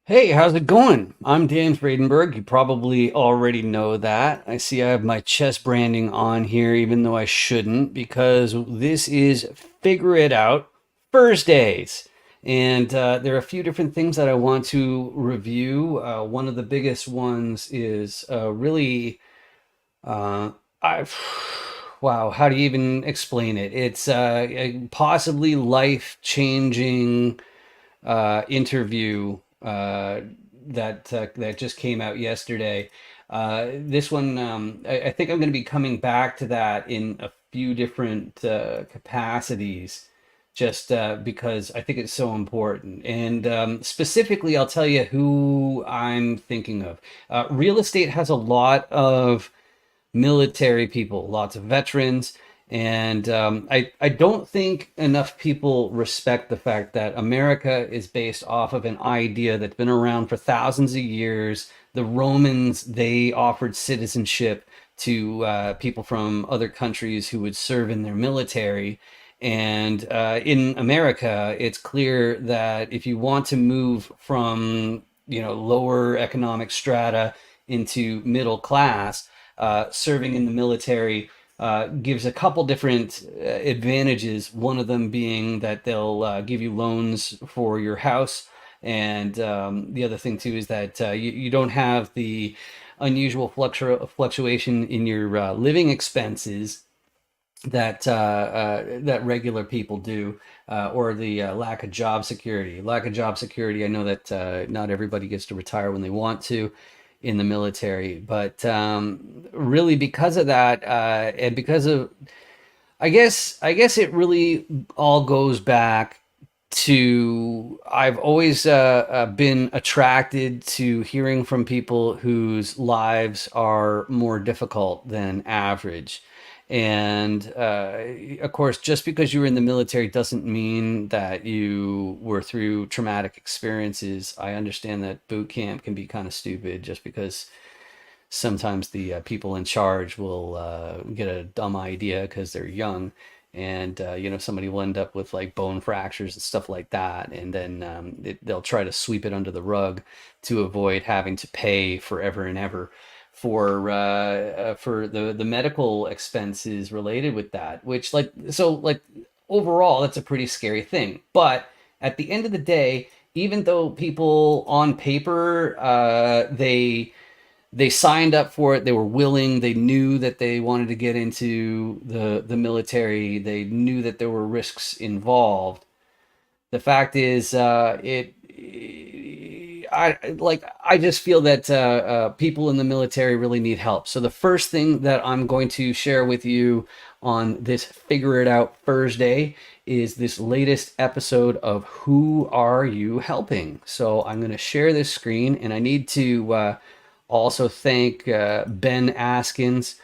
Hey, how's it going? I'm Dan Fredenberg. You probably already know that. I see I have my chest branding on here, even though I shouldn't, because this is Figure It Out Thursdays. And there are a few different things that I want to review. One of the biggest ones is uh, I, wow, how do you even explain it? It's a possibly life-changing interview that just came out yesterday. This one, I think I'm going to be coming back to that in a few different capacities, just because I think it's so important. And specifically, I'll tell you who I'm thinking of. Real estate has a lot of military people, lots of veterans. And I don't think enough people respect the fact that America is based off of an idea that's been around for thousands of years. The Romans, they offered citizenship to people from other countries who would serve in their military. And in America, it's clear that if you want to move from, lower economic strata into middle class, serving in the military gives a couple different advantages. One of them being that they'll give you loans for your house. And the other thing, too, is that you don't have the unusual fluctuation in your living expenses that regular people do, or the lack of job security. Lack of job security. I know that not everybody gets to retire when they want to in the military, but really because of that, and because of, I guess it really all goes back to I've always been attracted to hearing from people whose lives are more difficult than average. And of course, just because you were in the military doesn't mean that you were through traumatic experiences. I understand that boot camp can be kind of stupid just because sometimes the people in charge will get a dumb idea because they're young, and somebody will end up with like bone fractures and stuff like that, and then they'll try to sweep it under the rug to avoid having to pay forever and ever for the medical expenses related with that, which like overall that's a pretty scary thing. But at the end of the day, even though people on paper they signed up for it, they were willing, they knew that they wanted to get into the military, they knew that there were risks involved. The fact is, I just feel that people in the military really need help. So the first thing that I'm going to share with you on this Figure It Out Thursday is this latest episode of Who Are You Helping? So I'm going to share this screen, and I need to also thank Ben Askins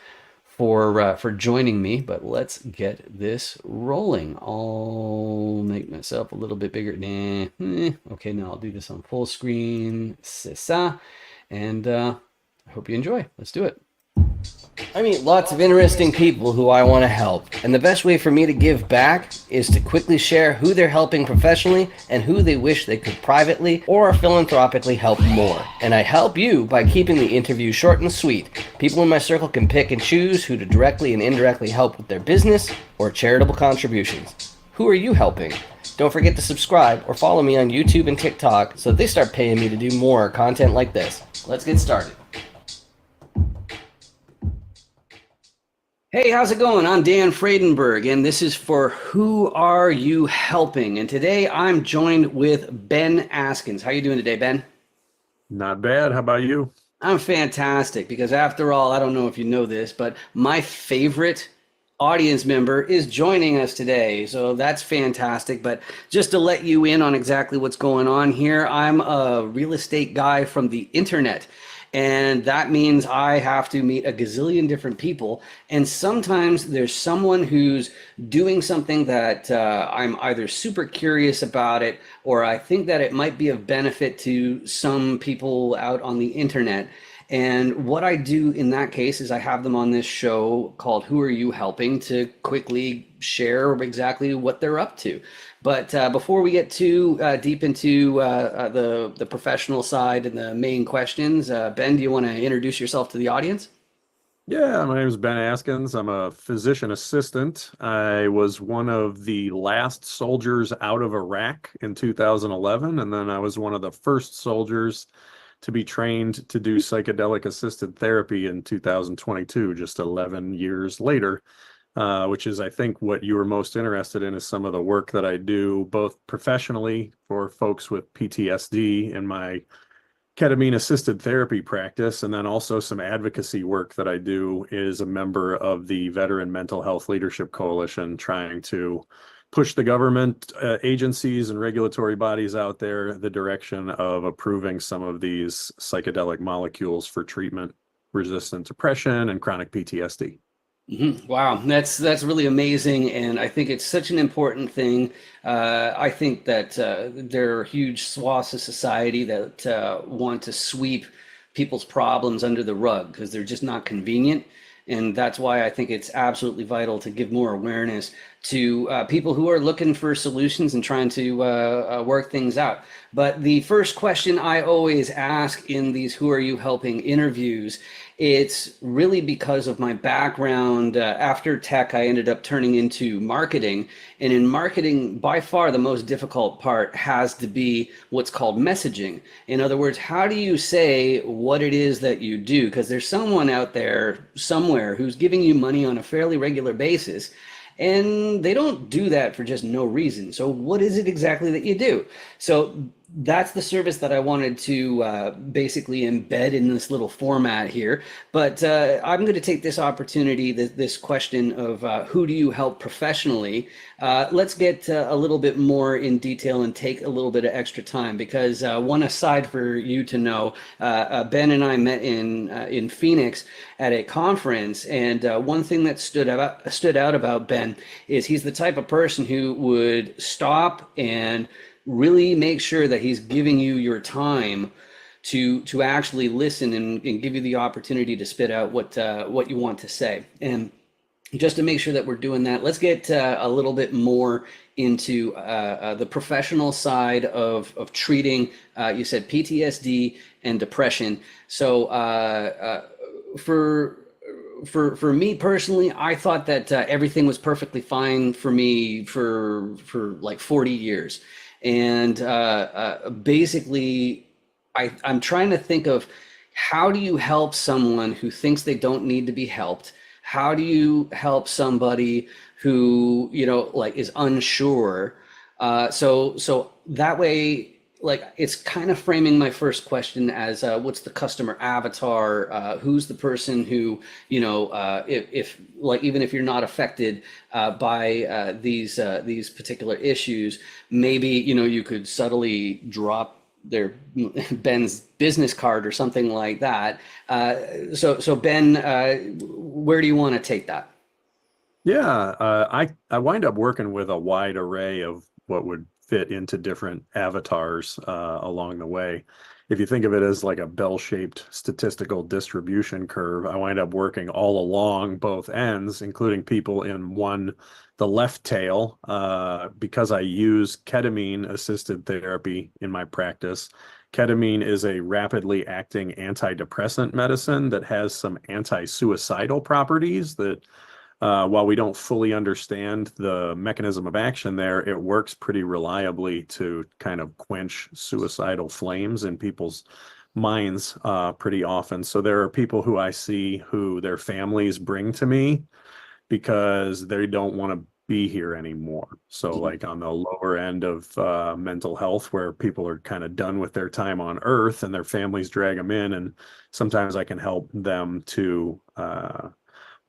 for joining me. But let's get this rolling. I'll make myself a little bit bigger. Okay, now I'll do this on full screen. C'est ça. And I hope you enjoy. Let's do it. I meet lots of interesting people who I want to help, and the best way for me to give back is to quickly share who they're helping professionally and who they wish they could privately or philanthropically help more. And I help you by keeping the interview short and sweet. People in my circle can pick and choose who to directly and indirectly help with their business or charitable contributions. Who are you helping? Don't forget to subscribe or follow me on YouTube and TikTok so they start paying me to do more content like this. Let's get started. Hey, how's it going? I'm Dan Fredenberg, and this is for Who Are You Helping? And today I'm joined with Ben Askins. How are you doing today, Ben? Not bad. How about you? I'm fantastic because after all, I don't know if you know this, but my favorite audience member is joining us today. So that's fantastic. But just to let you in on exactly what's going on here, I'm a real estate guy from the internet. And that means I have to meet a gazillion different people. And sometimes there's someone who's doing something that I'm either super curious about it, or I think that it might be of benefit to some people out on the internet. And what I do in that case is I have them on this show called Who Are You Helping to quickly share exactly what they're up to. But before we get too deep into the professional side and the main questions, Ben, do you want to introduce yourself to the audience? Yeah, my name is Ben Askins. I'm a physician assistant. I was one of the last soldiers out of Iraq in 2011, and then I was one of the first soldiers to be trained to do psychedelic assisted therapy in 2022, just 11 years later, which is, I think, what you were most interested in is some of the work that I do both professionally for folks with PTSD in my ketamine assisted therapy practice, and then also some advocacy work that I do is a member of the Veteran Mental Health Leadership Coalition, trying to push the government agencies and regulatory bodies out there the direction of approving some of these psychedelic molecules for treatment resistant depression and chronic PTSD. Wow, that's really amazing, and I think it's such an important thing. I think that there are huge swaths of society that want to sweep people's problems under the rug because they're just not convenient, and that's why I think it's absolutely vital to give more awareness to people who are looking for solutions and trying to work things out. But the first question I always ask in these Who Are You Helping interviews, it's really because of my background. After tech, I ended up turning into marketing. And in marketing, by far the most difficult part has to be what's called messaging. In other words, how do you say what it is that you do? Because there's someone out there somewhere who's giving you money on a fairly regular basis. And they don't do that for just no reason. So what is it exactly that you do? So that's the service that I wanted to basically embed in this little format here. But I'm going to take this opportunity, this question of who do you help professionally? Let's get a little bit more in detail and take a little bit of extra time because one aside for you to know, Ben and I met in Phoenix at a conference, and one thing that stood out about Ben is he's the type of person who would stop and really make sure that he's giving you your time to actually listen and give you the opportunity to spit out what you want to say. And just to make sure that we're doing that, let's get a little bit more into the professional side of treating, you said PTSD and depression. So for me personally, I thought that everything was perfectly fine for me for like 40 years. And basically, I'm trying to think of how do you help someone who thinks they don't need to be helped? How do you help somebody who, like is unsure? So that way, like it's kind of framing my first question as what's the customer avatar? Who's the person who, if like even if you're not affected by these particular issues, maybe you could subtly drop their Ben's business card or something like that. So Ben, where do you want to take that? Yeah, I wind up working with a wide array of what would fit into different avatars along the way. If you think of it as like a bell-shaped statistical distribution curve, I wind up working all along both ends, including people in the left tail, because I use ketamine assisted therapy in my practice. Ketamine is a rapidly acting antidepressant medicine that has some anti-suicidal properties that while we don't fully understand the mechanism of action there, it works pretty reliably to kind of quench suicidal flames in people's minds pretty often. So there are people who I see who their families bring to me because they don't want to be here anymore. So like on the lower end of mental health where people are kind of done with their time on earth and their families drag them in, and sometimes I can help them to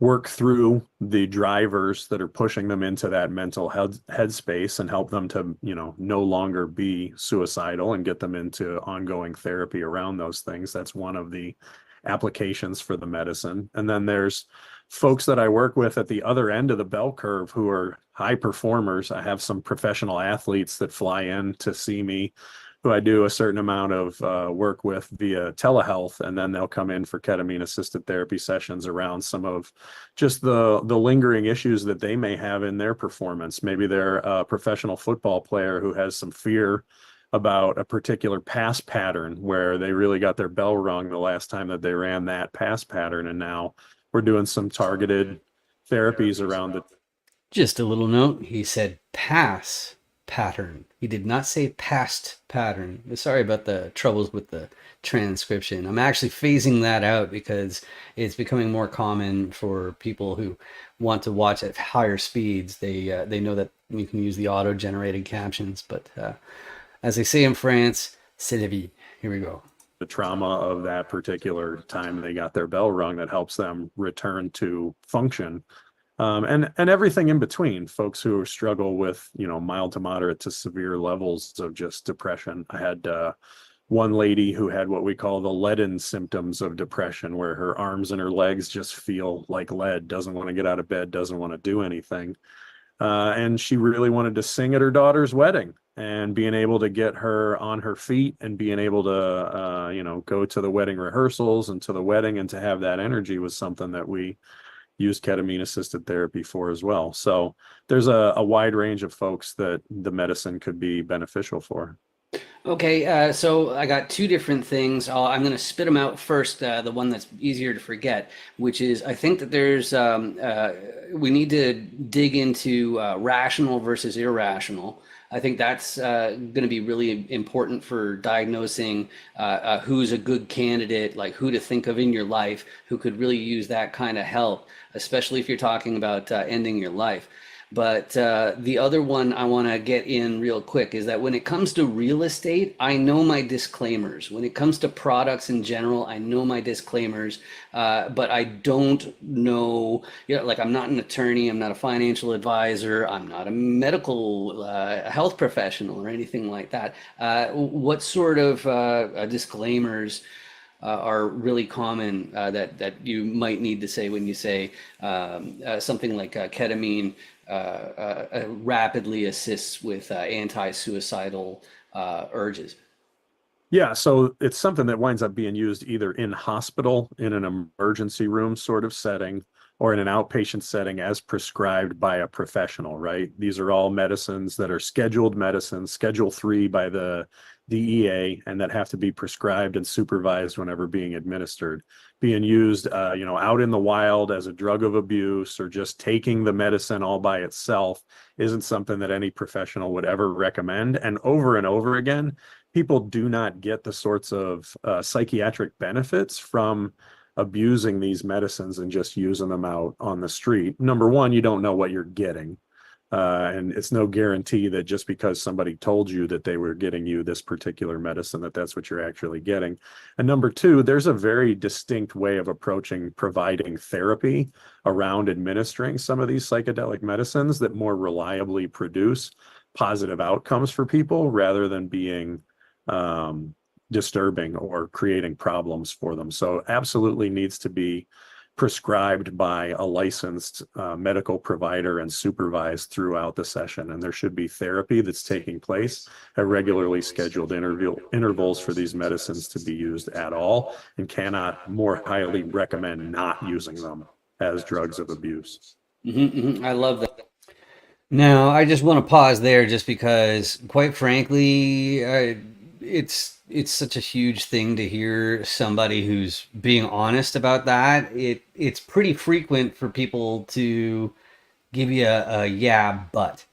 work through the drivers that are pushing them into that mental headspace and help them to, no longer be suicidal and get them into ongoing therapy around those things. That's one of the applications for the medicine. And then there's folks that I work with at the other end of the bell curve who are high performers. I have some professional athletes that fly in to see me who I do a certain amount of work with via telehealth, and then they'll come in for ketamine assisted therapy sessions around some of just the lingering issues that they may have in their performance. Maybe they're a professional football player who has some fear about a particular pass pattern where they really got their bell rung the last time that they ran that pass pattern, and now we're doing some targeted therapies around it. Just a little note. He said pass pattern. He did not say past pattern. Sorry about the troubles with the transcription. I'm actually phasing that out because it's becoming more common for people who want to watch at higher speeds. They know that you can use the auto-generated captions, but as they say in France, c'est la vie. Here we go. The trauma of that particular time they got their bell rung that helps them return to function. And everything in between, folks who struggle with, mild to moderate to severe levels of just depression. I had one lady who had what we call the leaden symptoms of depression, where her arms and her legs just feel like lead, doesn't want to get out of bed, doesn't want to do anything. And she really wanted to sing at her daughter's wedding, and being able to get her on her feet and being able to, go to the wedding rehearsals and to the wedding and to have that energy was something that we use ketamine assisted therapy for as well. So there's a wide range of folks that the medicine could be beneficial for. Okay, so I got two different things. I'm going to spit them out first. The one that's easier to forget, which is I think that we need to dig into rational versus irrational. I think that's going to be really important for diagnosing who's a good candidate, like who to think of in your life, who could really use that kind of help, especially if you're talking about ending your life. But the other one I want to get in real quick is that when it comes to real estate, I know my disclaimers. When it comes to products in general, I know my disclaimers, but I don't know, like I'm not an attorney, I'm not a financial advisor, I'm not a medical health professional or anything like that. What sort of disclaimers are really common that you might need to say when you say something like ketamine rapidly assists with anti-suicidal urges? Yeah, so it's something that winds up being used either in hospital, in an emergency room sort of setting, or in an outpatient setting as prescribed by a professional, right? These are all medicines that are scheduled medicines, Schedule 3 by the DEA, and that have to be prescribed and supervised whenever being administered. Being used, out in the wild as a drug of abuse, or just taking the medicine all by itself isn't something that any professional would ever recommend. And over again, people do not get the sorts of psychiatric benefits from abusing these medicines and just using them out on the street. Number one, you don't know what you're getting. And it's no guarantee that just because somebody told you that they were getting you this particular medicine, that that's what you're actually getting. And number two, there's a very distinct way of approaching providing therapy around administering some of these psychedelic medicines that more reliably produce positive outcomes for people rather than being disturbing or creating problems for them. So absolutely needs to be prescribed by a licensed medical provider and supervised throughout the session. And there should be therapy that's taking place at regularly scheduled intervals for these medicines to be used at all, and cannot more highly recommend not using them as drugs of abuse. I love that. Now, I just want to pause there just because, quite frankly, it's such a huge thing to hear somebody who's being honest about that. It's pretty frequent for people to give you a yeah, but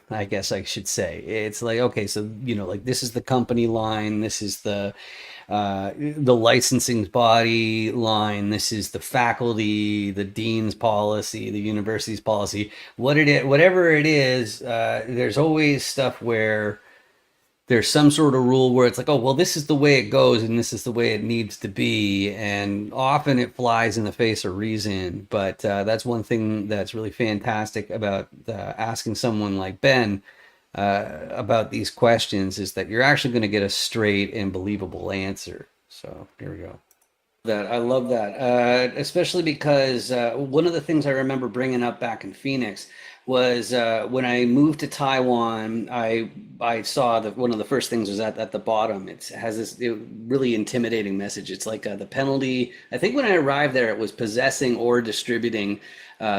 I guess I should say. It's like, okay, so like this is the company line, this is the licensing body line, this is the faculty, the dean's policy, the university's policy, whatever it is. There's always stuff where there's some sort of rule where it's like, oh, well, this is the way it goes and this is the way it needs to be. And often it flies in the face of reason. But that's one thing that's really fantastic about asking someone like Ben about these questions, is that you're actually going to get a straight and believable answer. So here we go. I love that, especially because one of the things I remember bringing up back in Phoenix was when I moved to Taiwan. I saw that one of the first things was at the bottom. It has this really intimidating message. It's like the penalty. I think when I arrived there, it was possessing or distributing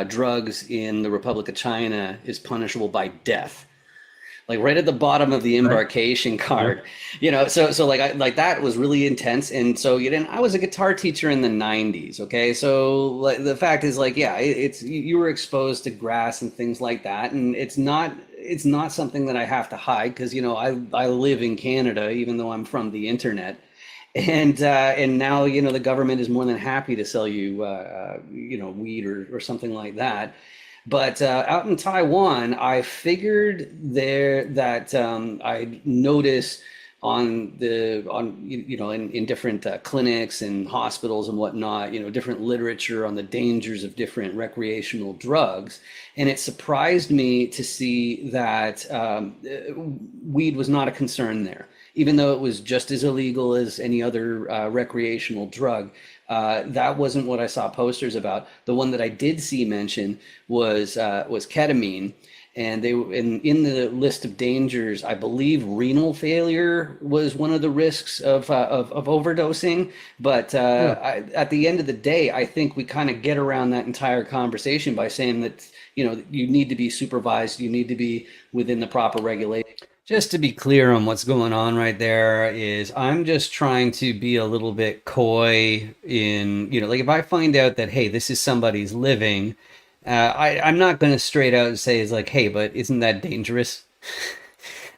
drugs in the Republic of China is punishable by death, like right at the bottom of the Right. embarkation Yeah. card. So like like that was really intense. And so I was a guitar teacher in the 90s. Okay, so like the fact is, like, yeah, it's you were exposed to grass and things like that, and it's not something that I have to hide, because I live in Canada even though I'm from the internet. And now the government is more than happy to sell you weed or something like that. But out in Taiwan, I figured there that I noticed in different clinics and hospitals and whatnot, different literature on the dangers of different recreational drugs. And it surprised me to see that weed was not a concern there, even though it was just as illegal as any other recreational drug. That wasn't what I saw posters about. The one that I did see mention was ketamine, and in the list of dangers, I believe renal failure was one of the risks of overdosing. But Yeah. at the end of the day, I think we kind of get around that entire conversation by saying that you need to be supervised, you need to be within the proper regulation. Just to be clear on what's going on right there, is I'm just trying to be a little bit coy in, like, if I find out that, hey, this is somebody's living, I'm not going to straight out say, it's like, hey, but isn't that dangerous?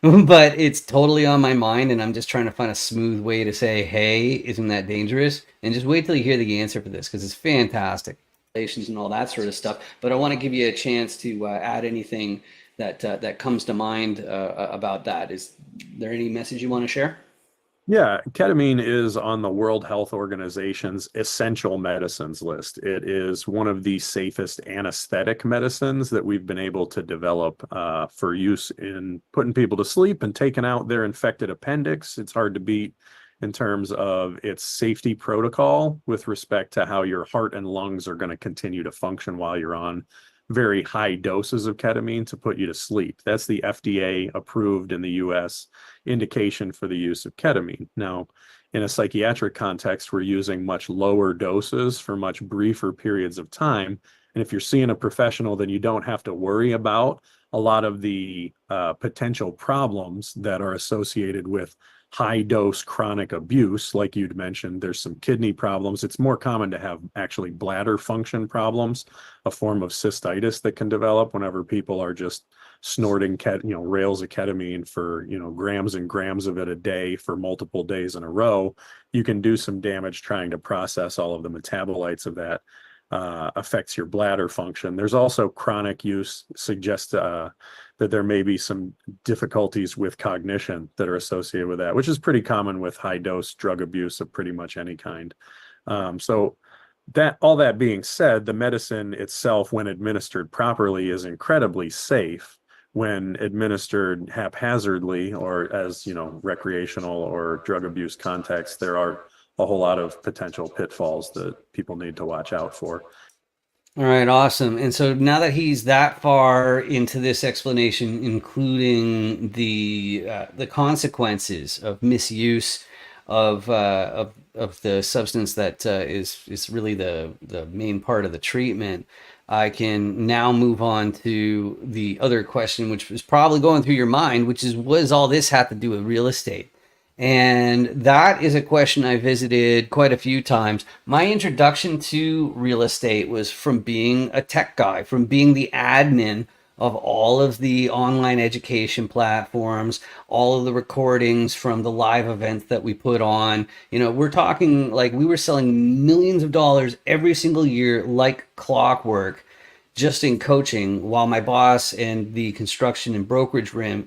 But it's totally on my mind, and I'm just trying to find a smooth way to say, hey, isn't that dangerous? And just wait till you hear the answer for this, because it's fantastic. And all that sort of stuff. But I want to give you a chance to add anything that comes to mind about that. Is there any message you want to share? Yeah, ketamine is on the World Health Organization's essential medicines list. It is one of the safest anesthetic medicines that we've been able to develop for use in putting people to sleep and taking out their infected appendix. It's hard to beat in terms of its safety protocol with respect to how your heart and lungs are going to continue to function while you're on very high doses of ketamine to put you to sleep. That's the FDA approved in the US indication for the use of ketamine. Now, in a psychiatric context, we're using much lower doses for much briefer periods of time. And if you're seeing a professional, then you don't have to worry about a lot of the potential problems that are associated with high dose chronic abuse. Like you'd mentioned, there's some kidney problems. It's more common to have actually bladder function problems, a form of cystitis that can develop whenever people are just snorting rails of ketamine for grams and grams of it a day for multiple days in a row. You can do some damage trying to process all of the metabolites of that. Affects your bladder function. There's also chronic use suggests that there may be some difficulties with cognition that are associated with that, which is pretty common with high dose drug abuse of pretty much any kind. So that all that being said, the medicine itself, when administered properly, is incredibly safe. When administered haphazardly or as recreational or drug abuse context, there are a whole lot of potential pitfalls that people need to watch out for. All right, awesome. And so now that he's that far into this explanation, including the consequences of misuse of the substance that is really the main part of the treatment, I can now move on to the other question, which was probably going through your mind, which is, what does all this have to do with real estate? And that is a question I visited quite a few times. My introduction to real estate was from being a tech guy, from being the admin of all of the online education platforms, all of the recordings from the live events that we put on. We're talking like we were selling millions of dollars every single year, like clockwork, just in coaching, while my boss and the construction and brokerage wing,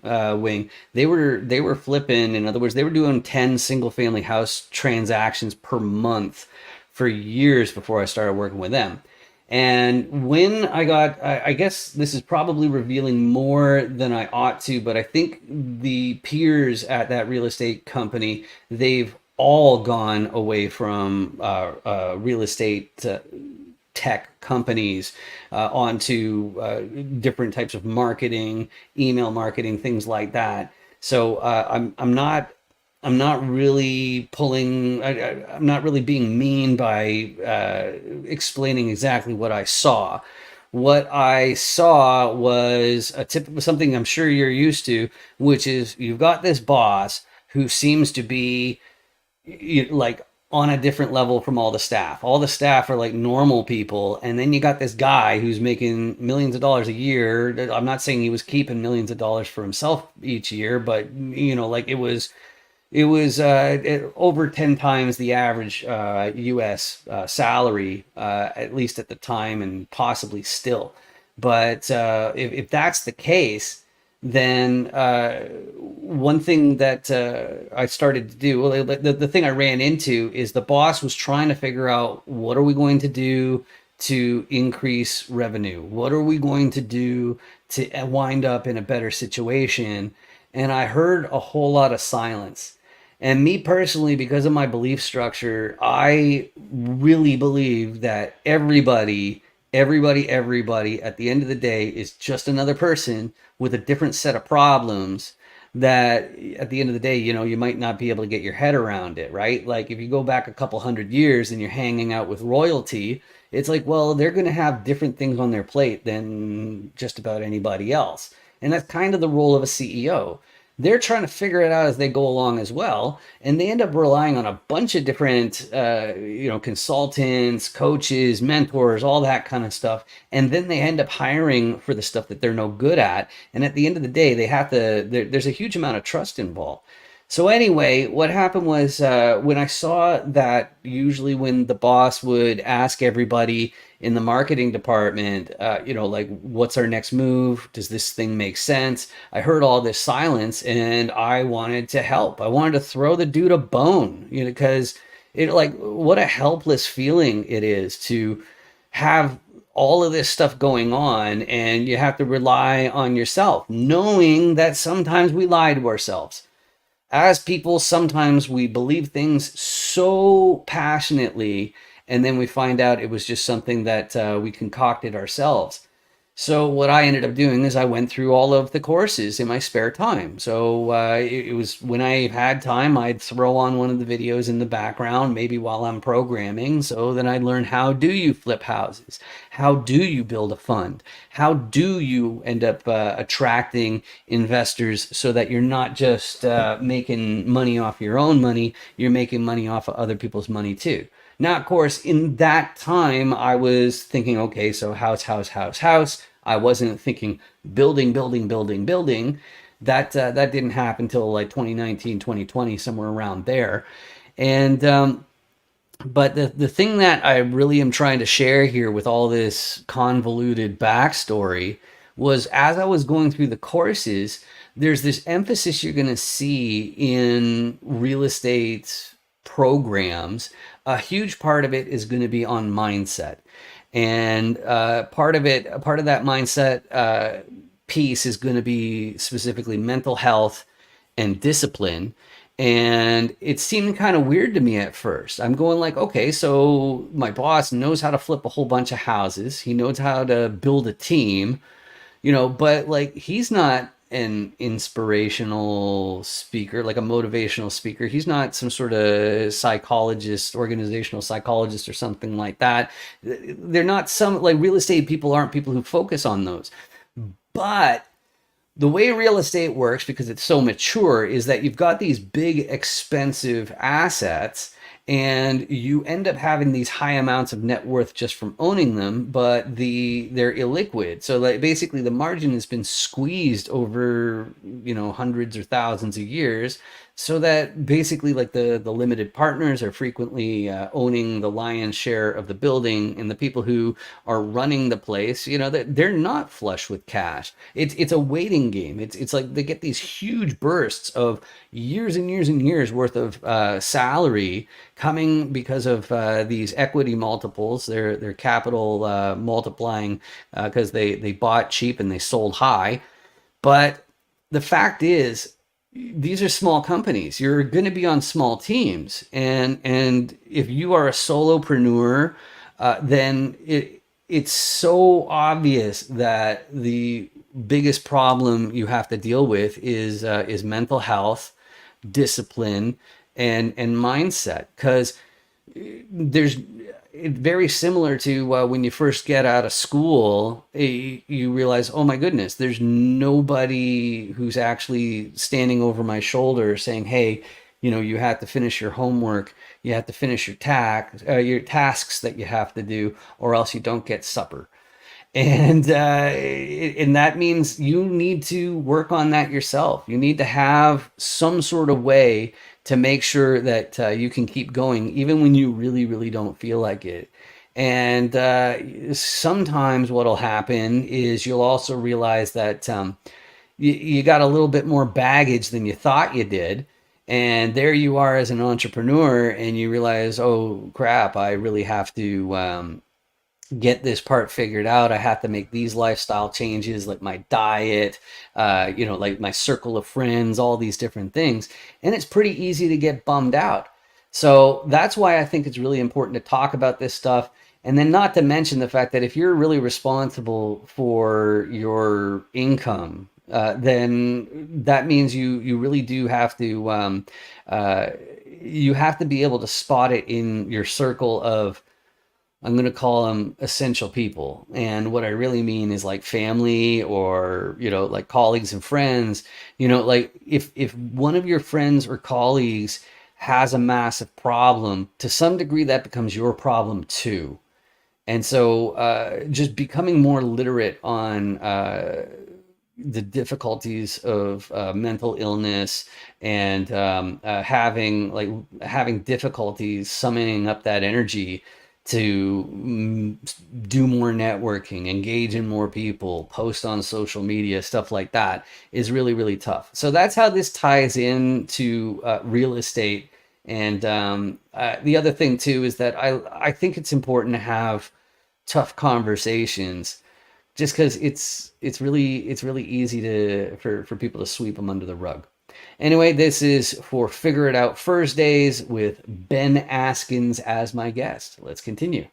they were flipping. In other words, they were doing 10 single family house transactions per month for years before I started working with them. And when I guess this is probably revealing more than I ought to, but I think the peers at that real estate company, they've all gone away from real estate tech companies onto different types of marketing, email marketing, things like that. So I'm not really pulling. I'm not really being mean by explaining exactly what I saw. What I saw was a tip, something I'm sure you're used to, which is you've got this boss who seems to be like on a different level from all the staff. All the staff are like normal people, and then you got this guy who's making millions of dollars a year. I'm not saying he was keeping millions of dollars for himself each year, but like it was over 10 times the average U.S. Salary, at least at the time, and possibly still. But if that's the case, then one thing that I started to do, well, the thing I ran into is the boss was trying to figure out what are we going to do to increase revenue? What are we going to do to wind up in a better situation? And I heard a whole lot of silence. And me personally, because of my belief structure, I really believe that everybody at the end of the day is just another person with a different set of problems that at the end of the day, you might not be able to get your head around it, right? Like if you go back a couple hundred years and you're hanging out with royalty, it's like, well, they're going to have different things on their plate than just about anybody else. And that's kind of the role of a CEO. They're trying to figure it out as they go along as well, and they end up relying on a bunch of different consultants, coaches, mentors, all that kind of stuff. And then they end up hiring for the stuff that they're no good at, and at the end of the day they have to there's a huge amount of trust involved. So anyway, what happened was when I saw that usually when the boss would ask everybody in the marketing department, like, what's our next move? Does this thing make sense? I heard all this silence and I wanted to help. I wanted to throw the dude a bone, because what a helpless feeling it is to have all of this stuff going on and you have to rely on yourself, knowing that sometimes we lie to ourselves. As people, sometimes we believe things so passionately, and then we find out it was just something that we concocted ourselves. So what I ended up doing is I went through all of the courses in my spare time. So it was when I had time, I'd throw on one of the videos in the background, maybe while I'm programming, so that I'd learn, how do you flip houses? How do you build a fund? How do you end up attracting investors so that you're not just making money off your own money, you're making money off of other people's money too. Now, of course, in that time, I was thinking, okay, so house, house, house, house. I wasn't thinking building, building, building, building. That didn't happen until like 2019, 2020, somewhere around there. And but the thing that I really am trying to share here with all this convoluted backstory was, as I was going through the courses, there's this emphasis you're going to see in real estate programs. A huge part of it is going to be on mindset. And part of that mindset piece is going to be specifically mental health and discipline. And it seemed kind of weird to me at first. I'm going like, okay, so my boss knows how to flip a whole bunch of houses. He knows how to build a team, but like he's not an inspirational speaker, like a motivational speaker. He's not some sort of psychologist, organizational psychologist or something like that. They're not some, like, real estate people aren't people who focus on those. But the way real estate works, because it's so mature, is that you've got these big, expensive assets and you end up having these high amounts of net worth just from owning them, but they're illiquid. So like basically the margin has been squeezed over, hundreds or thousands of years, so that basically like the limited partners are frequently owning the lion's share of the building, and the people who are running the place, they're not flush with cash. It's a waiting game. It's like they get these huge bursts of years and years and years worth of salary coming because of these equity multiples. Their capital multiplying because they bought cheap and they sold high. But the fact is, these are small companies. You're going to be on small teams, and if you are a solopreneur, then it's so obvious that the biggest problem you have to deal with is mental health, discipline, and mindset. Because there's it's very similar to when you first get out of school, you realize, oh my goodness, there's nobody who's actually standing over my shoulder saying, hey, you have to finish your homework, you have to finish your tasks that you have to do, or else you don't get supper. And that means you need to work on that yourself. You need to have some sort of way to make sure that you can keep going even when you really really don't feel like it. And sometimes what'll happen is you'll also realize that you got a little bit more baggage than you thought you did, and there you are as an entrepreneur and you realize, oh crap, I really have to get this part figured out. I have to make these lifestyle changes, like my diet, like my circle of friends, all these different things. And it's pretty easy to get bummed out. So that's why I think it's really important to talk about this stuff. And then, not to mention the fact that if you're really responsible for your income, then that means you really do have to you have to be able to spot it in your circle of, I'm going to call them essential people. And what I really mean is like family, or, like colleagues and friends. Like if one of your friends or colleagues has a massive problem, to some degree that becomes your problem too. And so just becoming more literate on the difficulties of mental illness, and having difficulties summoning up that energy to do more networking, engage in more people, post on social media, stuff like that, is really, really tough. So that's how this ties into real estate. And the other thing too is that I think it's important to have tough conversations, just because it's really easy for people to sweep them under the rug. Anyway, this is for Figure It Out Thursdays with Ben Askins as my guest. Let's continue.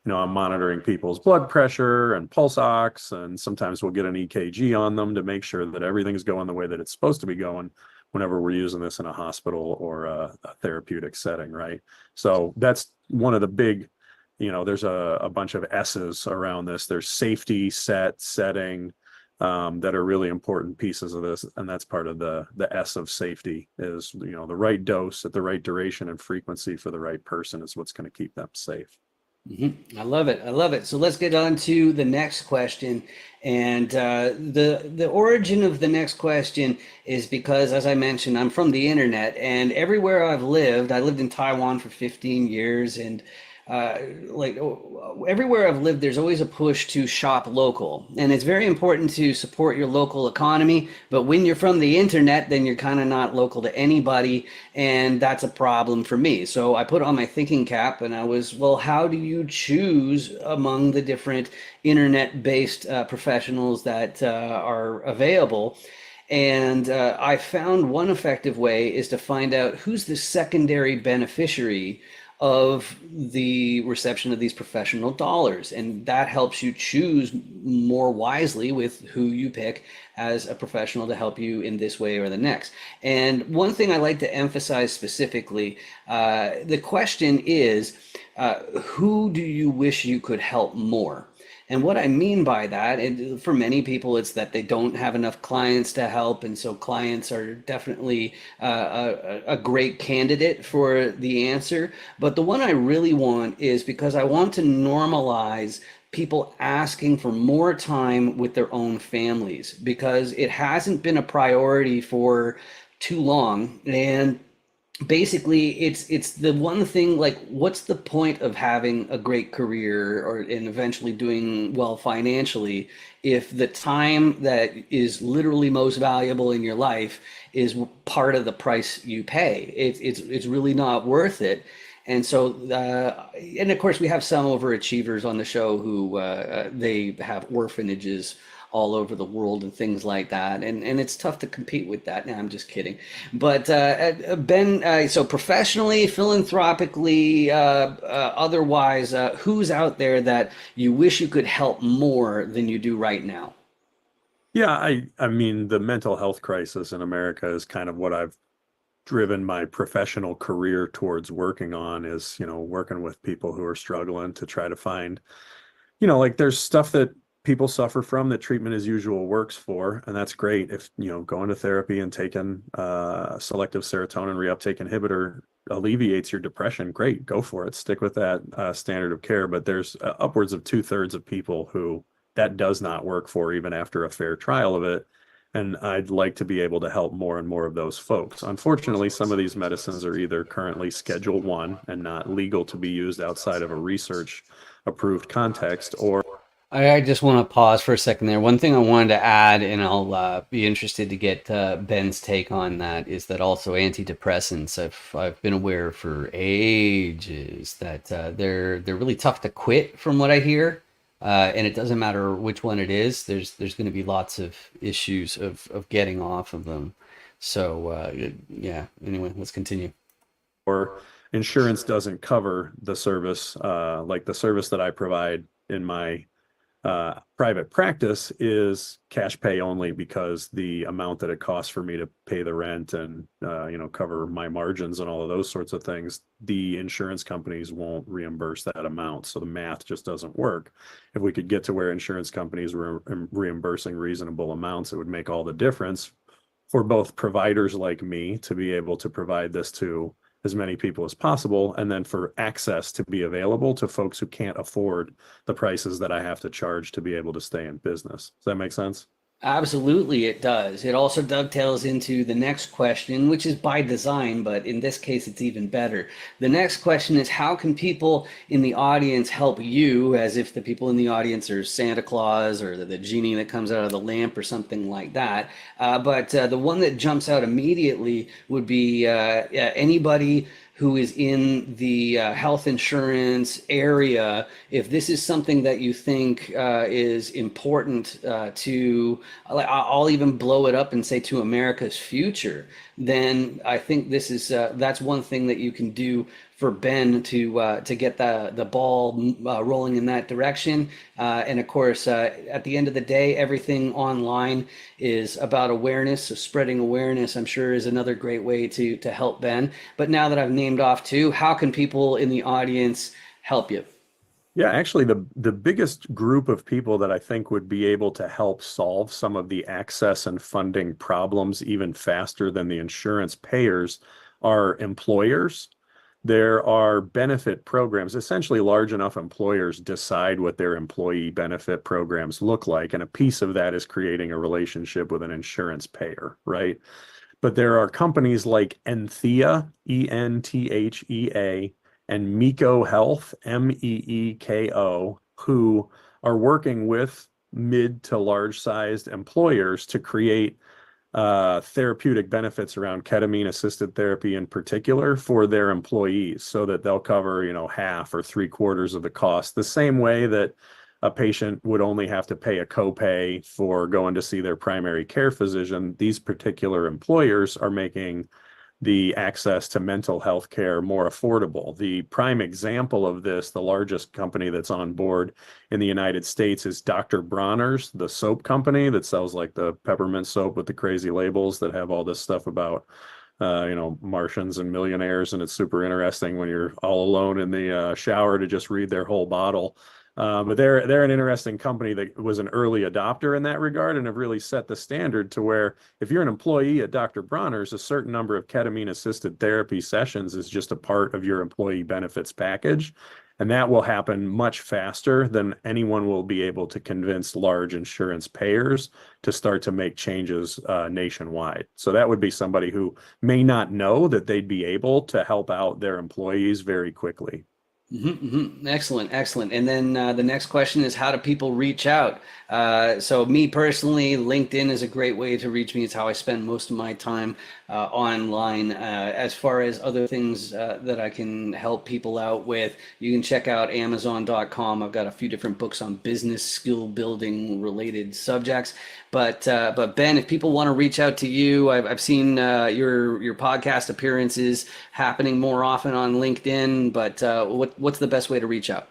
I'm monitoring people's blood pressure and pulse ox, and sometimes we'll get an EKG on them to make sure that everything's going the way that it's supposed to be going whenever we're using this in a hospital or a therapeutic setting, right? So that's one of the big, there's a bunch of S's around this. There's safety, setting, that are really important pieces of this, and that's part of the S of safety is, the right dose at the right duration and frequency for the right person is what's going to keep them safe. I love it. I love it. So let's get on to the next question. And the origin of the next question is because, as I mentioned, I'm from the internet, and everywhere I lived in Taiwan for 15 years, and everywhere I've lived, there's always a push to shop local, and it's very important to support your local economy. But when you're from the internet, then you're kind of not local to anybody, and that's a problem for me. So I put on my thinking cap, and I was, well, how do you choose among the different internet-based professionals that are available? And I found one effective way is to find out who's the secondary beneficiary of the reception of these professional dollars. And that helps you choose more wisely with who you pick as a professional to help you in this way or the next. And one thing I like to emphasize specifically, the question is, who do you wish you could help more? And what I mean by that, and for many people, it's that they don't have enough clients to help. And so clients are definitely a great candidate for the answer. But the one I really want is because I want to normalize people asking for more time with their own families, because it hasn't been a priority for too long. And basically it's the one thing, like, what's the point of having a great career and eventually doing well financially if the time that is literally most valuable in your life is part of the price you pay? It's really not worth it. And so and of course we have some overachievers on the show who they have orphanages all over the world and things like that. And it's tough to compete with that. Now, I'm just kidding. But Ben, so professionally, philanthropically, otherwise, who's out there that you wish you could help more than you do right now? Yeah, I mean, the mental health crisis in America is kind of what I've driven my professional career towards working on is, working with people who are struggling to try to find, like there's stuff that people suffer from that treatment as usual works for, and that's great. If, going to therapy and taking selective serotonin reuptake inhibitor alleviates your depression, great, go for it. Stick with that standard of care. But there's upwards of 2/3 of people who that does not work for even after a fair trial of it. And I'd like to be able to help more and more of those folks. Unfortunately, some of these medicines are either currently Schedule 1 and not legal to be used outside of a research approved context, or I just want to pause for a second there. One thing I wanted to add, and I'll be interested to get Ben's take on that, is that also antidepressants. I've been aware for ages that they're really tough to quit, from what I hear, and it doesn't matter which one it is. There's going to be lots of issues of getting off of them. So yeah. Anyway, let's continue. or insurance doesn't cover the service, like the service that I provide in my private practice is cash pay only because the amount that it costs for me to pay the rent and cover my margins and all of those sorts of things, the insurance companies won't reimburse that amount. So the math just doesn't work. If we could get to where insurance companies were reimbursing reasonable amounts, it would make all the difference for both providers like me to be able to provide this to as many people as possible, and then for access to be available to folks who can't afford the prices that I have to charge to be able to stay in business. Does that make sense? Absolutely, it does. It also dovetails into the next question, which is by design, but in this case, it's even better. The next question is, how can people in the audience help you, as if the people in the audience are Santa Claus or the genie that comes out of the lamp or something like that. But the one that jumps out immediately would be anybody who is in the health insurance area. If this is something that you think is important to, I'll even blow it up and say to America's future, then I think this is that's one thing that you can do for Ben to get the ball rolling in that direction. And of course, at the end of the day, everything online is about awareness. So spreading awareness, I'm sure, is another great way to help Ben. But now that I've named off two, how can people in the audience help you? Yeah, actually, the biggest group of people that I think would be able to help solve some of the access and funding problems even faster than the insurance payers are employers. There are benefit programs. Essentially, large enough employers decide what their employee benefit programs look like, and a piece of that is creating a relationship with an insurance payer, right? But there are companies like Enthea, Enthea, and Meeko Health, Meeko, who are working with mid to large sized employers to create therapeutic benefits around ketamine assisted therapy in particular for their employees, so that they'll cover, half or 3/4 of the cost, the same way that a patient would only have to pay a copay for going to see their primary care physician. These particular employers are making the access to mental health care more affordable. The prime example of this, the largest company that's on board in the United States, is Dr. Bronner's, the soap company that sells like the peppermint soap with the crazy labels that have all this stuff about Martians and millionaires. And it's super interesting when you're all alone in the shower to just read their whole bottle. But they're an interesting company that was an early adopter in that regard and have really set the standard to where if you're an employee at Dr. Bronner's, a certain number of ketamine assisted therapy sessions is just a part of your employee benefits package. And that will happen much faster than anyone will be able to convince large insurance payers to start to make changes nationwide. So that would be somebody who may not know that they'd be able to help out their employees very quickly. Excellent, excellent. And then the next question is, how do people reach out? So me personally, LinkedIn is a great way to reach me. It's how I spend most of my time. online. As far as other things that I can help people out with, you can check out Amazon.com. I've got a few different books on business skill building related subjects. But Ben, if people want to reach out to you, I've seen your podcast appearances happening more often on LinkedIn. But what's the best way to reach out?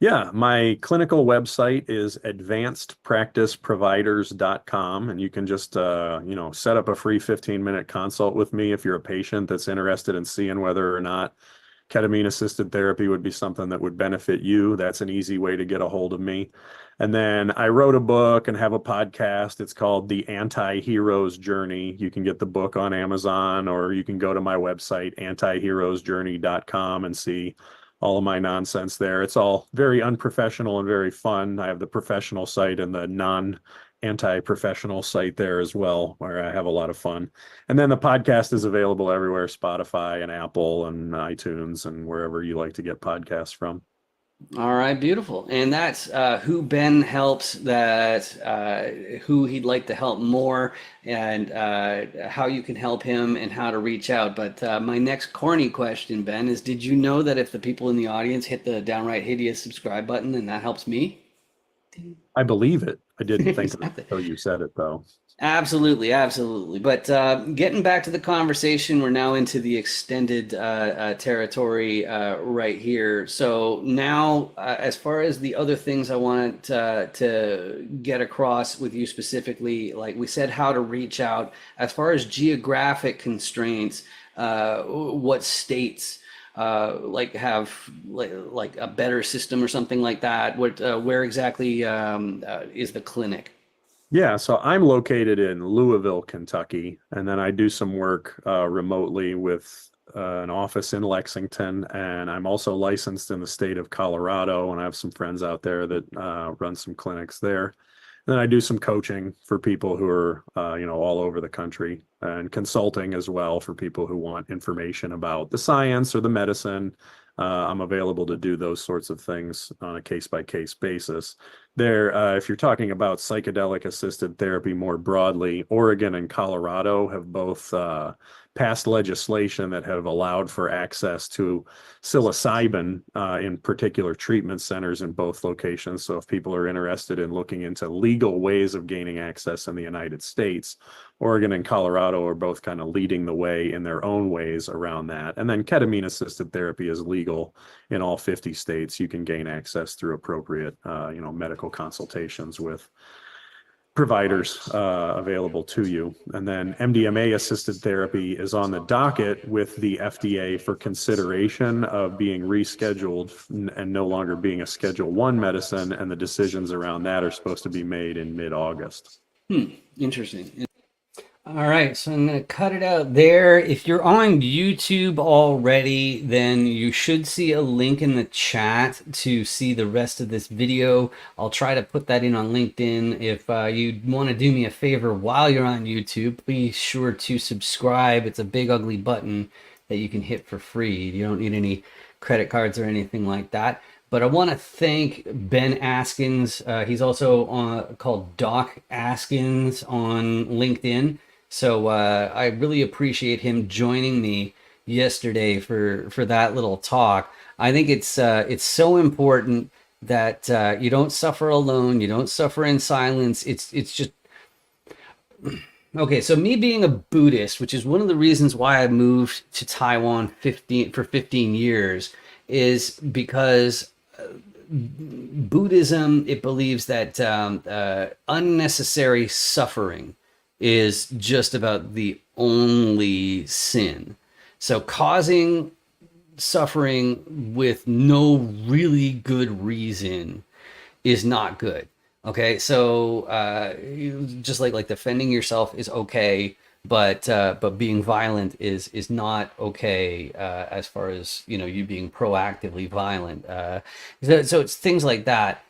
Yeah, my clinical website is advancedpracticeproviders.com, and you can just set up a free 15-minute consult with me if you're a patient that's interested in seeing whether or not ketamine assisted therapy would be something that would benefit you. That's an easy way to get a hold of me. And then I wrote a book and have a podcast. It's called The Anti-Hero's Journey. You can get the book on Amazon, or you can go to my website, antiheroesjourney.com, and see all of my nonsense there. It's all very unprofessional and very fun. I have the professional site and the non-anti-professional site there as well, where I have a lot of fun. And then the podcast is available everywhere, Spotify and Apple and iTunes and wherever you like to get podcasts from. All right, beautiful. And that's who Ben helps, that who he'd like to help more, and how you can help him and how to reach out. But my next corny question, Ben, is did you know that if the people in the audience hit the downright hideous subscribe button, then that helps me? I believe it. I didn't think of it Exactly. until you said it, though. Absolutely, absolutely. But getting back to the conversation, we're now into the extended territory right here. So now, as far as the other things I want to get across with you specifically, like we said, how to reach out. As far as geographic constraints, what states like have like a better system or something like that? What where exactly is the clinic? Yeah, so I'm located in Louisville, Kentucky, and then I do some work remotely with an office in Lexington, and I'm also licensed in the state of Colorado, and I have some friends out there that run some clinics there. And then I do some coaching for people who are, all over the country, and consulting as well for people who want information about the science or the medicine. I'm available to do those sorts of things on a case-by-case basis. If you're talking about psychedelic assisted therapy more broadly, Oregon and Colorado have both passed legislation that have allowed for access to psilocybin in particular treatment centers in both locations. So if people are interested in looking into legal ways of gaining access in the United States, Oregon and Colorado are both kind of leading the way in their own ways around that. And then ketamine assisted therapy is legal in all 50 states. You can gain access through appropriate, medical consultations with providers available to you. And then MDMA assisted therapy is on the docket with the FDA for consideration of being rescheduled and no longer being a Schedule 1 medicine. And the decisions around that are supposed to be made in mid-August. Interesting. All right, so I'm going to cut it out there. If you're on YouTube already, then you should see a link in the chat to see the rest of this video. I'll try to put that in on LinkedIn. If you want to do me a favor while you're on YouTube, be sure to subscribe. It's a big ugly button that you can hit for free. You don't need any credit cards or anything like that. But I want to thank Ben Askins. He's also called Doc Askins on LinkedIn. So I really appreciate him joining me yesterday for that little talk. I think it's so important that you don't suffer alone. You don't suffer in silence. It's just okay. So me being a Buddhist, which is one of the reasons why I moved to Taiwan 15 years, is because Buddhism, it believes that unnecessary suffering is just about the only sin. So causing suffering with no really good reason is not good. Okay, so just like defending yourself is okay, but being violent is not okay as far as you being proactively violent. So it's things like that.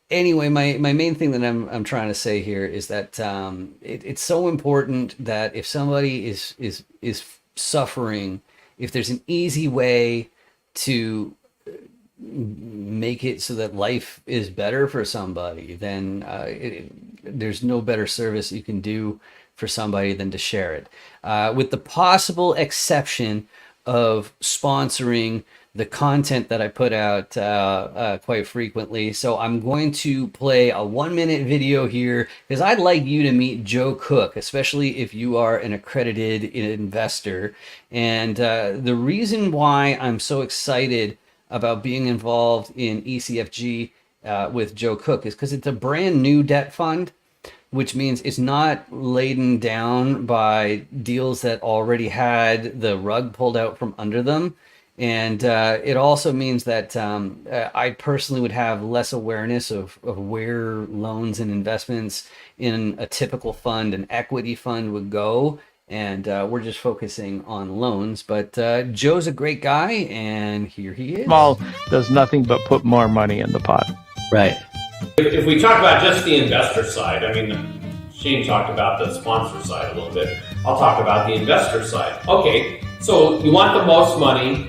Anyway, my main thing that I'm trying to say here is that it's so important that if somebody is suffering, if there's an easy way to make it so that life is better for somebody, then there's no better service you can do for somebody than to share it, with the possible exception of sponsoring the content that I put out quite frequently. So I'm going to play a 1-minute video here because I'd like you to meet Joe Cook, especially if you are an accredited investor. And the reason why I'm so excited about being involved in ECFG with Joe Cook is because it's a brand new debt fund, which means it's not laden down by deals that already had the rug pulled out from under them. And it also means that I personally would have less awareness of where loans and investments in a typical fund, an equity fund, would go. And we're just focusing on loans. But Joe's a great guy, and here he is. Small does nothing but put more money in the pot. Right. If we talk about just the investor side, I mean, Shane talked about the sponsor side a little bit. I'll talk about the investor side. Okay, so you want the most money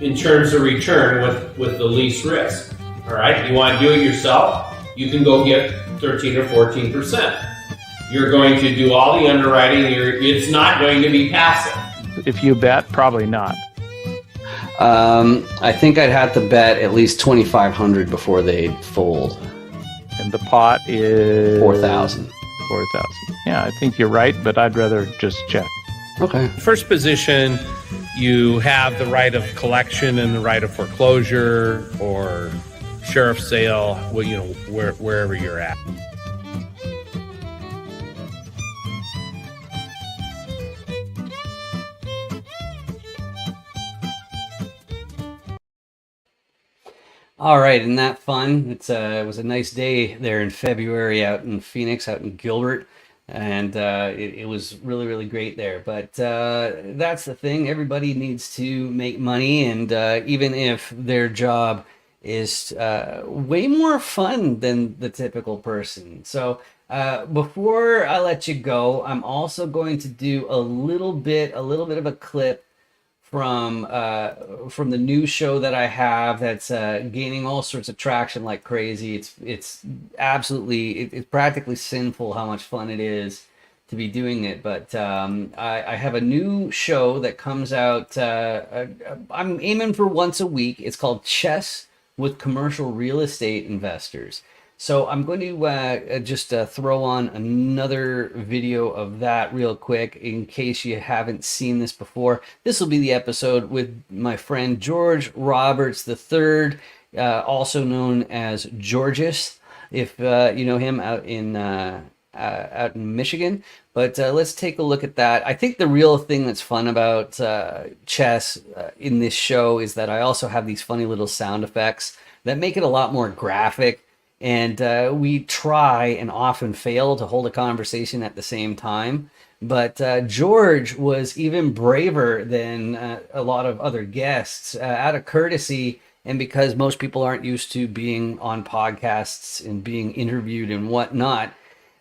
in terms of return with the least risk. All right, you want to do it yourself, you can go get 13 or 14%. You're going to do all the underwriting, it's not going to be passive. If you bet, probably not. I think I'd have to bet at least 2,500 before they fold. And the pot is 4,000. 4,000. Yeah, I think you're right, but I'd rather just check. Okay. First position, you have the right of collection and the right of foreclosure or sheriff's sale, wherever you're at. All right, isn't that fun? It was a nice day there in February out in Phoenix, out in Gilbert, and it was really, really great there. But that's the thing. Everybody needs to make money, and even if their job is way more fun than the typical person. So before I let you go, I'm also going to do a little bit of a clip from the new show that I have that's gaining all sorts of traction like crazy. It's absolutely, it's practically sinful how much fun it is to be doing it. But I have a new show that comes out. I'm aiming for once a week. It's called Chess with Commercial Real Estate Investors. So I'm going to just throw on another video of that real quick in case you haven't seen this before. This will be the episode with my friend George Roberts III, also known as Georges, if you know him out in Michigan. But let's take a look at that. I think the real thing that's fun about chess in this show is that I also have these funny little sound effects that make it a lot more graphic. And we try and often fail to hold a conversation at the same time. But George was even braver than a lot of other guests out of courtesy. And because most people aren't used to being on podcasts and being interviewed and whatnot,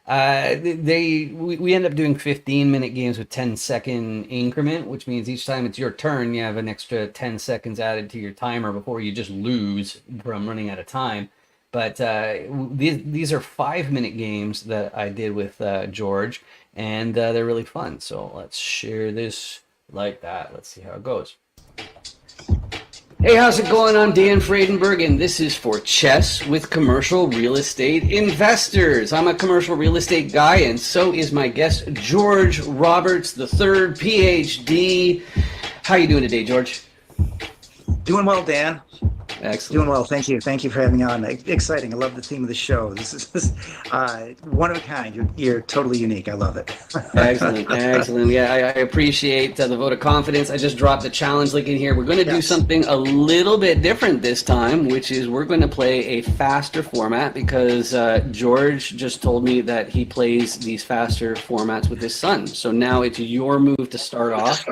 we end up doing 15-minute games with 10-second increment, which means each time it's your turn, you have an extra 10 seconds added to your timer before you just lose from running out of time. But these are 5-minute games that I did with George, and they're really fun. So let's share this like that. Let's see how it goes. Hey, how's it going? I'm Dan Fredenberg, and this is for Chess with Commercial Real Estate Investors. I'm a commercial real estate guy, and so is my guest, George Roberts III, PhD. How you doing today, George? Doing well, Dan. Excellent. Doing well. Thank you. Thank you for having me on. Exciting. I love the theme of the show. This is one of a kind. You're totally unique. I love it. Excellent. Excellent. Yeah, I appreciate the vote of confidence. I just dropped the challenge link in here. We're going to do something a little bit different this time, which is we're going to play a faster format because George just told me that he plays these faster formats with his son. So now it's your move to start off.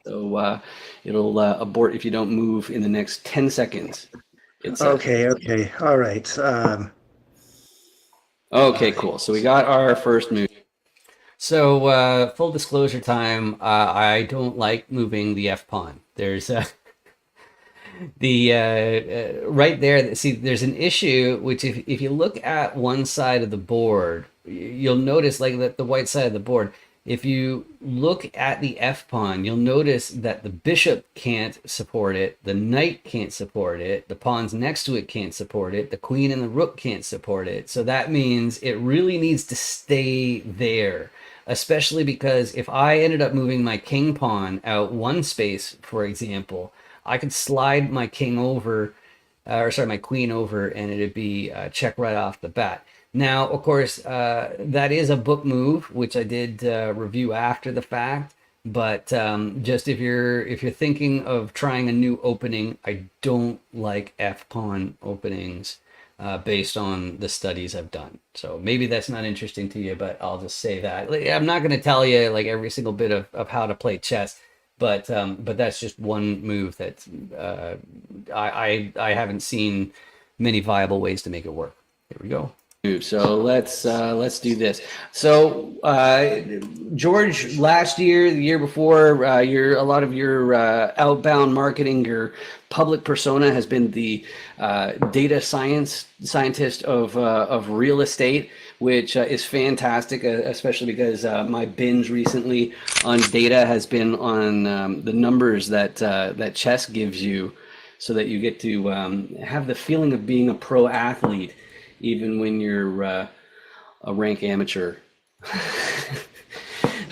So it'll abort if you don't move in the next 10 seconds. Okay. All right. Okay, cool. So we got our first move. So full disclosure time, I don't like moving the F pawn. There's the right there. See, there's an issue, which if you look at one side of the board, you'll notice like the white side of the board. If you look at the F pawn, you'll notice that the bishop can't support it, the knight can't support it, the pawns next to it can't support it, the queen and the rook can't support it. So that means it really needs to stay there, especially because if I ended up moving my king pawn out one space, for example, I could slide my king over, or sorry, my queen over, and it'd be check right off the bat. Now, of course, that is a book move, which I did review after the fact. But just if you're thinking of trying a new opening, I don't like F pawn openings based on the studies I've done. So maybe that's not interesting to you, but I'll just say that. Like, I'm not going to tell you like every single bit of how to play chess, but that's just one move that I haven't seen many viable ways to make it work. Here we go. So let's do this. So George, last year, the year before, a lot of your outbound marketing, your public persona has been the data scientist of real estate, which is fantastic, especially because my binge recently on data has been on the numbers that chess gives you, so that you get to have the feeling of being a pro athlete, even when you're a rank amateur.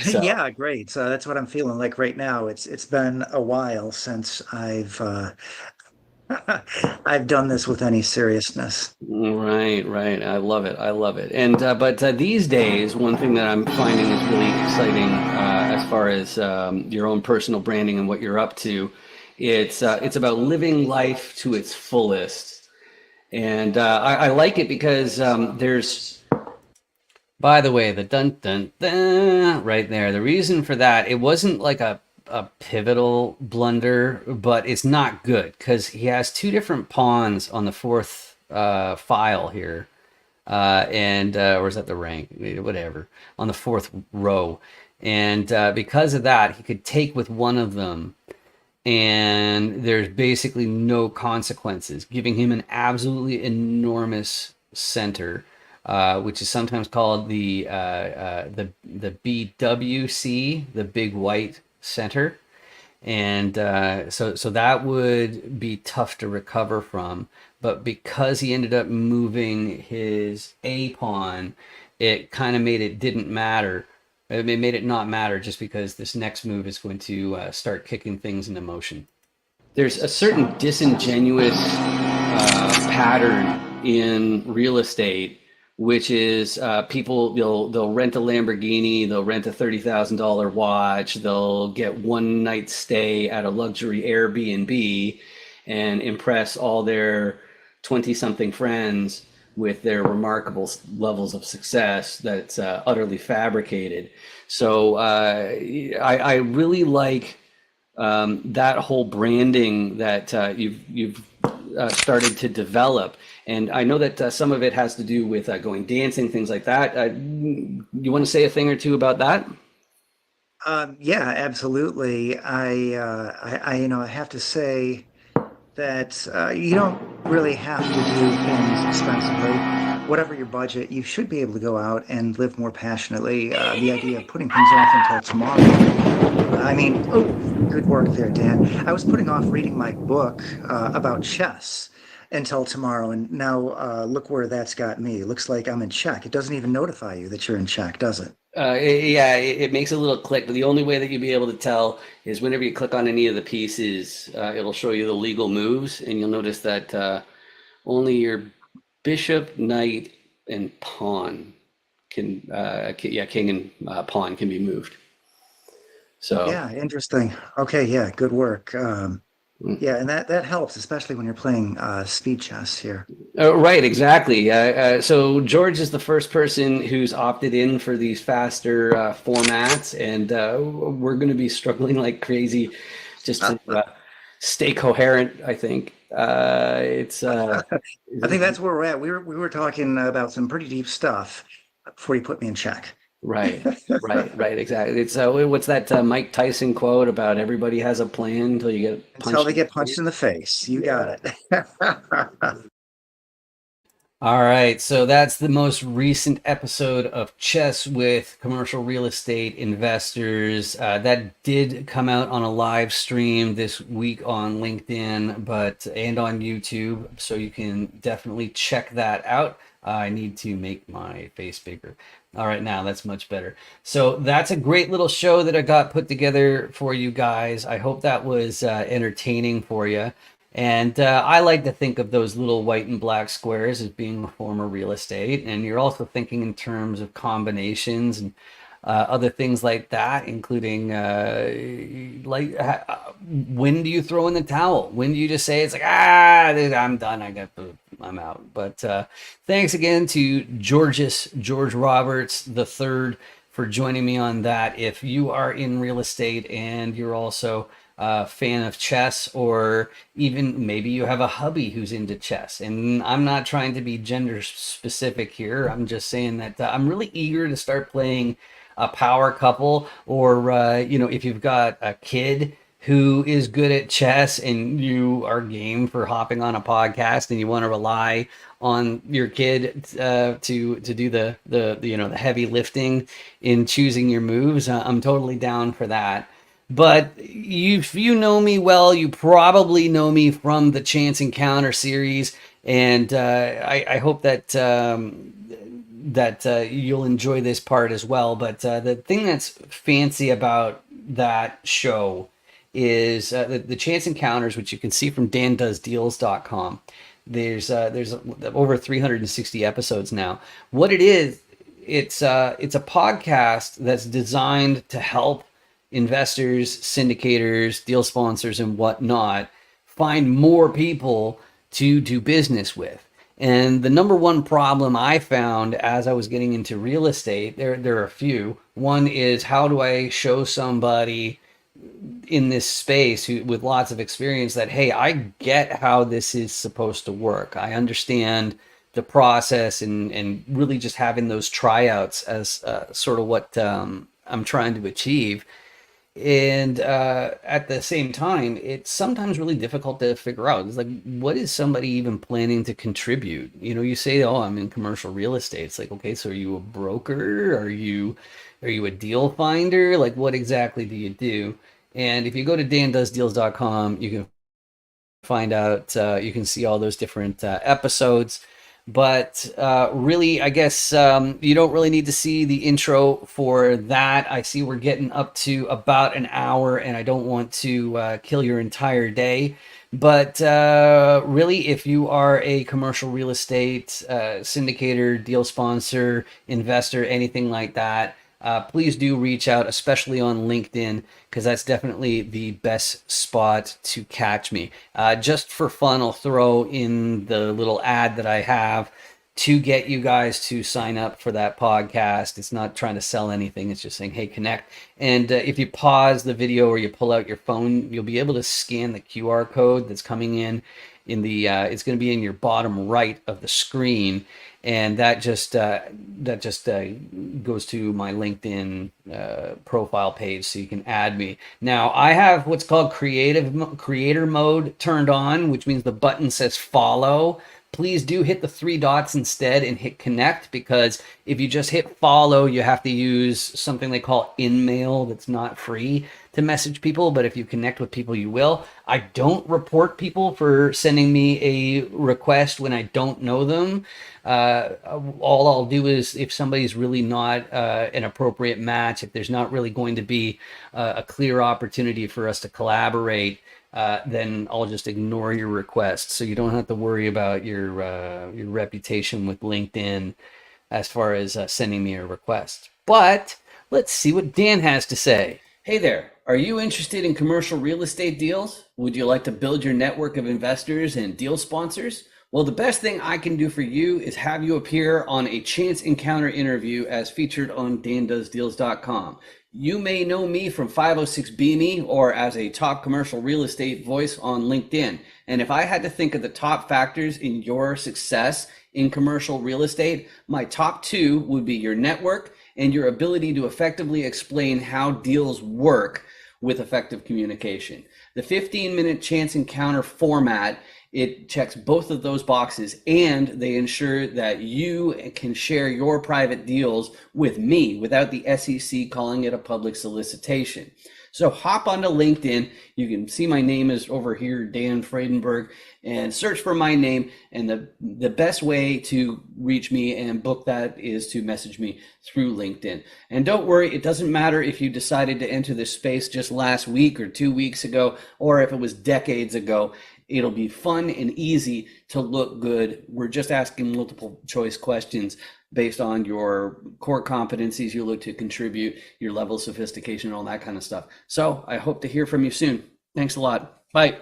So. Yeah, great. So that's what I'm feeling like right now. It's been a while since I've I've done this with any seriousness. Right. I love it. And but these days, one thing that I'm finding is really exciting as far as your own personal branding and what you're up to. It's about living life to its fullest. And I like it because there's, by the way, the dun dun dun right there. The reason for that, it wasn't like a pivotal blunder, but it's not good because he has two different pawns on the fourth file here, and or is that the rank? Whatever, on the fourth row, and because of that, he could take with one of them. And there's basically no consequences, giving him an absolutely enormous center, which is sometimes called the BWC, the big white center. And so that would be tough to recover from. But because he ended up moving his A pawn, it kind of made it didn't matter. It made it not matter just because this next move is going to start kicking things into motion. There's a certain disingenuous pattern in real estate, which is people, they'll rent a Lamborghini, they'll rent a $30,000 watch, they'll get one night stay at a luxury Airbnb and impress all their 20-something friends with their remarkable levels of success that's utterly fabricated. So I really like that whole branding that you've started to develop. And I know that some of it has to do with going dancing, things like that. You want to say a thing or two about that? Yeah, absolutely. I have to say that you don't really have to do things expensively. Whatever your budget, you should be able to go out and live more passionately. The idea of putting things off until tomorrow. I mean, oh, good work there, Dan. I was putting off reading my book about chess until tomorrow, and now look where that's got me. It looks like I'm in check. It doesn't even notify you that you're in check, does it? It makes a little click, but the only way that you'll be able to tell is whenever you click on any of the pieces, it'll show you the legal moves, and you'll notice that only your bishop, knight, and pawn can, king and pawn can be moved. So yeah, interesting. Okay, yeah, good work. Yeah, and that helps, especially when you're playing speed chess here. Right, exactly. So George is the first person who's opted in for these faster formats, and we're going to be struggling like crazy just to stay coherent. I think it's. I think that's where we're at. We were talking about some pretty deep stuff before you put me in check. Right, exactly. It's what's that Mike Tyson quote about everybody has a plan until you get punched. Until they get punched in the face. You got it. All right, so that's the most recent episode of Chess with Commercial Real Estate Investors. That did come out on a live stream this week on LinkedIn, and on YouTube, so you can definitely check that out. I need to make my face bigger. All right, now that's much better. So that's a great little show that I got put together for you guys. I hope that was entertaining for you. And I like to think of those little white and black squares as being a form of real estate. And you're also thinking in terms of combinations and other things like that, including when do you throw in the towel? When do you just say it's like, I'm done, I'm out. But thanks again to George Roberts III for joining me on that. If you are in real estate and you're also fan of chess, or even maybe you have a hubby who's into chess, and I'm not trying to be gender specific here, I'm just saying that I'm really eager to start playing a power couple, or if you've got a kid who is good at chess and you are game for hopping on a podcast and you want to rely on your kid to do the heavy lifting in choosing your moves, I'm totally down for that. But if you know me well, you probably know me from the Chance Encounter series, and I hope that you'll enjoy this part as well. But the thing that's fancy about that show is the Chance Encounters, which you can see from dandoesdeals.com. There's over 360 episodes now. What it is, it's a podcast that's designed to help investors, syndicators, deal sponsors, and whatnot find more people to do business with. And the number one problem I found as I was getting into real estate, there are a few. One is, how do I show somebody in this space with lots of experience that, hey, I get how this is supposed to work. I understand the process, and really just having those tryouts as sort of what I'm trying to achieve. And at the same time, it's sometimes really difficult to figure out. It's like, what is somebody even planning to contribute? You say, oh, I'm in commercial real estate. It's like, okay, so are you a broker? Are you a deal finder? Like, what exactly do you do? And if you go to dandoesdeals.com, you can find out, you can see all those different episodes. But really, I guess you don't really need to see the intro for that. I see we're getting up to about an hour, and I don't want to kill your entire day. But really, if you are a commercial real estate syndicator, deal sponsor, investor, anything like that, please do reach out, especially on LinkedIn, because that's definitely the best spot to catch me. Just for fun, I'll throw in the little ad that I have to get you guys to sign up for that podcast. It's not trying to sell anything. It's just saying, hey, connect. And if you pause the video or you pull out your phone, you'll be able to scan the QR code that's coming in the it's going to be in your bottom right of the screen, and that just goes to my LinkedIn profile page, so you can add me. Now, I have what's called creator mode turned on, which means the button says follow. Please do hit the 3 dots instead and hit connect, because if you just hit follow, you have to use something they call InMail that's not free to message people, but if you connect with people, you will. I don't report people for sending me a request when I don't know them. All I'll do is, if somebody's really not an appropriate match, if there's not really going to be a clear opportunity for us to collaborate, then I'll just ignore your request. So you don't have to worry about your reputation with LinkedIn as far as sending me a request. But let's see what Dan has to say. Hey there, are you interested in commercial real estate deals? Would you like to build your network of investors and deal sponsors? Well, the best thing I can do for you is have you appear on a Chance Encounter interview as featured on dandoesdeals.com. You may know me from 506 BME or as a top commercial real estate voice on LinkedIn. And if I had to think of the top factors in your success in commercial real estate, my top 2 would be your network and your ability to effectively explain how deals work with effective communication. The 15-minute chance encounter format, it checks both of those boxes, and they ensure that you can share your private deals with me without the SEC calling it a public solicitation. So hop onto LinkedIn. You can see my name is over here, Dan Friedenberg, and search for my name. And the best way to reach me and book that is to message me through LinkedIn. And don't worry, it doesn't matter if you decided to enter this space just last week or 2 weeks ago, or if it was decades ago. It'll be fun and easy to look good. We're just asking multiple choice questions based on your core competencies you look to contribute, your level of sophistication, all that kind of stuff. So I hope to hear from you soon. Thanks a lot. Bye.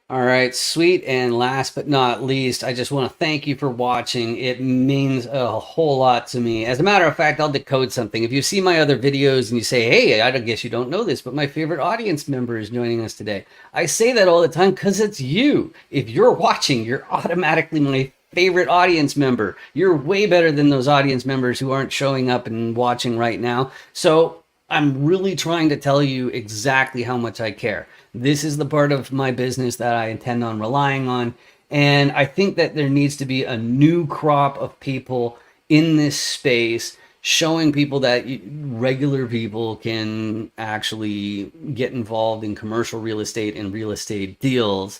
All right, sweet. And last but not least, I just want to thank you for watching. It means a whole lot to me. As a matter of fact, I'll decode something. If you see my other videos and you say, hey, I guess you don't know this, but my favorite audience member is joining us today. I say that all the time because it's you. If you're watching, you're automatically my favorite audience member. You're way better than those audience members who aren't showing up and watching right now. So I'm really trying to tell you exactly how much I care. This is the part of my business that I intend on relying on. And I think that there needs to be a new crop of people in this space showing people that regular people can actually get involved in commercial real estate and real estate deals.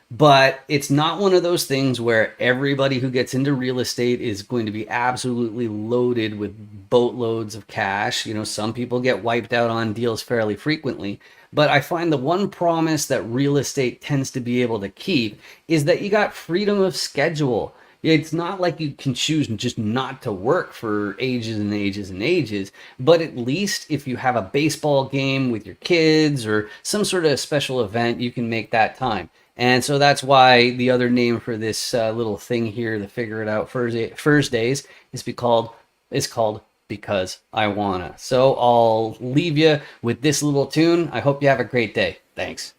But it's not one of those things where everybody who gets into real estate is going to be absolutely loaded with boatloads of cash. You know, some people get wiped out on deals fairly frequently. But I find the one promise that real estate tends to be able to keep is that you got freedom of schedule. It's not like you can choose just not to work for ages and ages and ages, but at least if you have a baseball game with your kids or some sort of special event, you can make that time. And so that's why the other name for this little thing here, the Figure It Out Thursdays, is called Because I Wanna. So I'll leave you with this little tune. I hope you have a great day. Thanks.